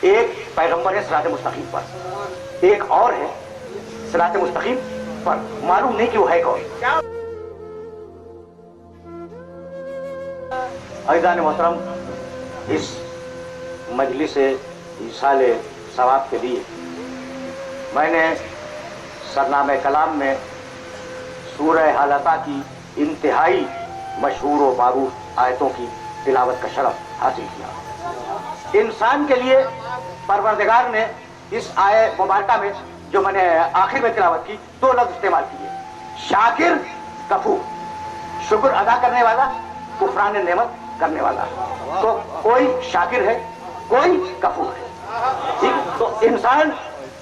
ایک پیغمبر ہے صراط مستقیم پر, ایک اور ہے صراط مستقیم پر, معلوم نہیں کہ وہ ہے کون. عزیزان محترم, اس مجلس ایصال ثواب کے لیے میں نے سرنامہ کلام میں سورہ حالتا کی انتہائی مشہور و معروف آیتوں کی تلاوت کا شرف حاصل کیا. انسان کے لیے پروردگار نے اس آیت مبارکہ میں جو میں نے آخر میں تلاوت کی 2 لفظ استعمال کیے, شاکر کفور, شکر ادا کرنے والا, کفران نعمت کرنے والا. تو کوئی شاکر ہے, کوئی کفور ہے. ٹھیک, تو انسان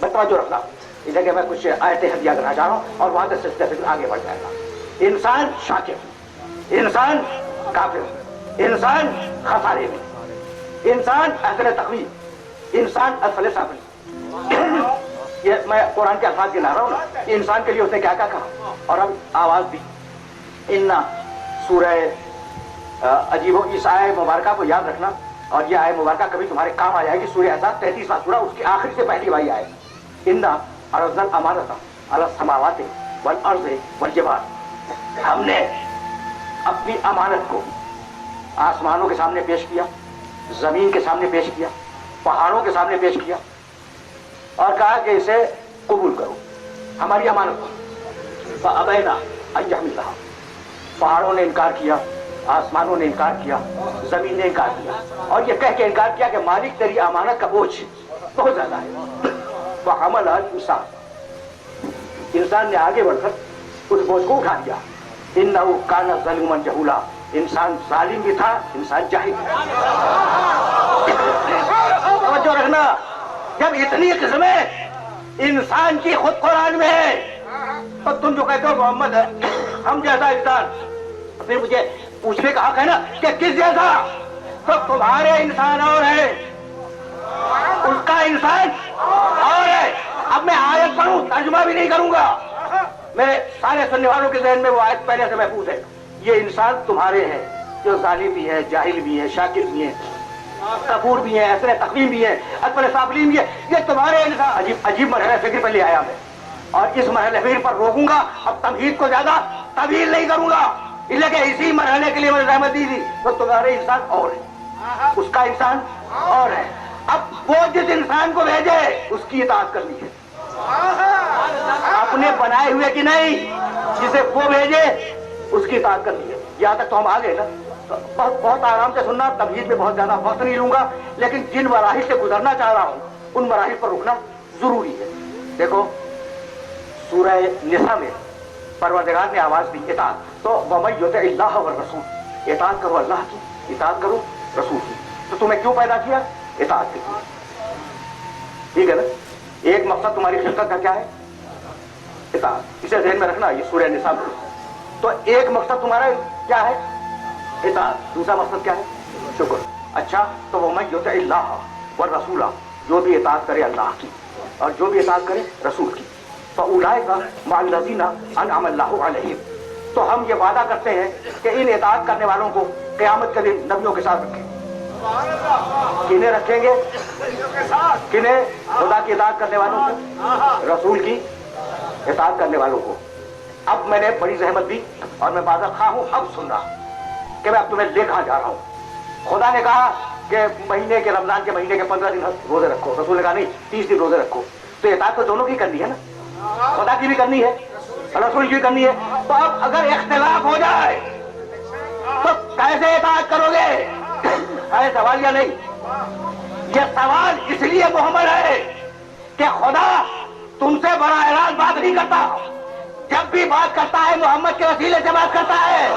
میں توجہ رکھنا, اس جگہ میں کچھ آیتیں ہدیہ کرنا چاہ رہا ہوں اور وہاں سے سلسلہ آگے بڑھ جائے گا. انسان شاکر, انسان کافر, انسان خسارے میں, انسان اصل تقوی, انسان اصل سافلی. یہ میں قرآن کے الفاظ گنا رہا ہوں نا, انسان کے لیے اس نے کیا کہا. اور اب آواز دی انا سورہ عجیب و اس آیہ مبارکہ کو یاد رکھنا, اور یہ آیہ مبارکہ کبھی تمہارے کام آ جائے گی. سورہ احزاب 33واں سورہ, اس کی آخر سے پہلی والی آئے انا عرضنا الامانۃ علی السماوات والارض والجبال. ہم نے اپنی امانت کو آسمانوں کے سامنے پیش کیا, زمین کے سامنے پیش کیا, پہاڑوں کے سامنے پیش کیا, اور کہا کہ اسے قبول کرو, ہماری امانت کو. فابینا ان یحملنها, پہاڑوں نے انکار کیا, آسمانوں نے انکار کیا, زمین نے انکار کیا, اور یہ کہہ کے انکار کیا کہ مالک تیری امانت کا بوجھ بہت زیادہ ہے. فحملها الانسان, انسان نے آگے بڑھ کر اس بوجھ کو اٹھا دیا. انه کان ظلوما جہولا, انسان ظالم بھی تھا, انسان جاہل بھی تھا. توجہ رکھنا, جب اتنی قسمیں انسان کی خود قرآن میں ہے, تو تم جو کہتے ہو محمد ہے ہم جیسا انسان, پھر مجھے پوچھنے کا حق ہے نا کہ کس جیسا. تو تمہارے انسان اور ہے, اس کا انسان اور ہے. اب میں آیت پڑھوں, ترجمہ بھی نہیں کروں گا. میرے سارے سننے والوں کے ذہن میں وہ آیت پہلے سے محفوظ ہے. یہ انسان تمہارے ہیں جو ظالم بھی ہے, جاہل بھی ہے, شاکر بھی ہے, کفور بھی ہے, اصل تقویم بھی ہے, اصل سافلین بھی ہے. یہ تمہارے انسان. عجیب مرحلہ فکر پر لے آیا میں, اور اس مرحلہ فکر پر روکوں گا. اب تمہید کو زیادہ طویل نہیں کروں گا, اس لیے کہ اسی مرحلے کے لیے میں نے رحمت دی تھی. تو تمہارے انسان اور ہے, اس کا انسان اور ہے. اب وہ جس انسان کو بھیجے اس کی اطاعت کرنی ہے, اپنے بنائے ہوئے کی نہیں, جسے وہ بھیجے اس کی اطاعت کرنی ہے. یہاں تک تو ہم آ گئے نا, بہت آرام سے سننا, تمہید میں بہت زیادہ وقت نہیں لوں گا, لیکن جن مراحل سے گزرنا چاہ رہا ہوں ان مراحل پر رکنا ضروری ہے. دیکھو سورہ نساء میں پروردگار نے آواز دی اطاعت, تو وَمَن یُطِعِ اللَّهَ وَالرَّسُولَ, اطاعت کرو اللہ کی, اطاعت کرو رسول کی. تو تمہیں کیوں پیدا کیا؟ اطاعت کے لیے. ٹھیک ہے نا, ایک مقصد تمہاری خلقت کا کیا ہے؟ اطاعت. اسے ذہن میں رکھنا, یہ سورہ نساء میں. تو ایک مقصد تمہارا کیا ہے؟ اطاعت. دوسرا مقصد کیا ہے؟ شکر. اچھا, تو وَمَن یُطِعِ اللَّهَ وَالرَّسُولَ, جو بھی اطاعت کرے اللہ کی اور جو بھی اطاعت کرے رسول کی, فَأُولَٰئِکَ مَعَ الَّذِينَ أَنْعَمَ اللَّهُ عَلَيْهِمْ, تو ہم یہ وعدہ کرتے ہیں کہ ان اطاعت کرنے والوں کو قیامت کے دن نبیوں کے ساتھ رکھیں. کنہیں رکھیں گے؟ کنہیں؟ خدا کی اطاعت کرنے والوں کو, رسول کی اطاعت کرنے والوں کو. اب میں نے بڑی زحمت دی اور میں معذرت خواہ ہوں, اب سن رہا کہ میں اب تمہیں لے کہاں جا رہا ہوں. خدا نے کہا کہ مہینے کے, رمضان کے مہینے کے 15 دن روزے رکھو, رسول نے کہا نہیں 30 دن روزے رکھو. تو اطاعت تو دونوں کی کرنی ہے نا, خدا کی بھی کرنی ہے, رسول کی بھی کرنی ہے. تو اب اگر اختلاف ہو جائے تو کیسے اطاعت کرو گے؟ ہے سوال یا نہیں؟ یہ سوال اس لیے محمد ہے کہ خدا تم سے براہ راست بات نہیں کرتا, جب بھی بات کرتا ہے محمد کے وسیلے سے بات کرتا ہے.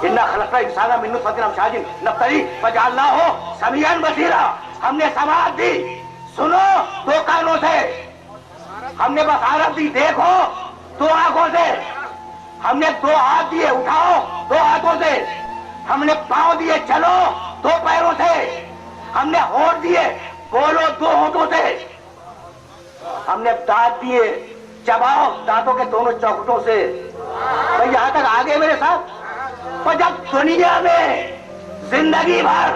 اِنَّا خَلَقْنَا الْإِنسَانَ مِن نُطْفَةٍ أَمْشَاجٍ نَبْتَلِيهِ فَجَعَلْنَاهُ سَمِيعًا بَصِيرًا. ہم نے سماعت دی, سنو 2 کانوں سے. ہم نے بصارت دی, دیکھو 2 آنکھوں سے. ہم نے 2 ہاتھ دیے, اٹھاؤ 2 ہاتھوں سے. ہم نے پاؤں دیے, چلو 2 پیروں سے. ہم نے ہونٹ دیے, بولو 2 ہونٹوں سے. ہم نے دانت دیے, چباؤ دانتوں کے دونوں چوکھٹوں سے. تو یہاں تک آگے میرے ساتھ. تو جب دنیا میں زندگی بھر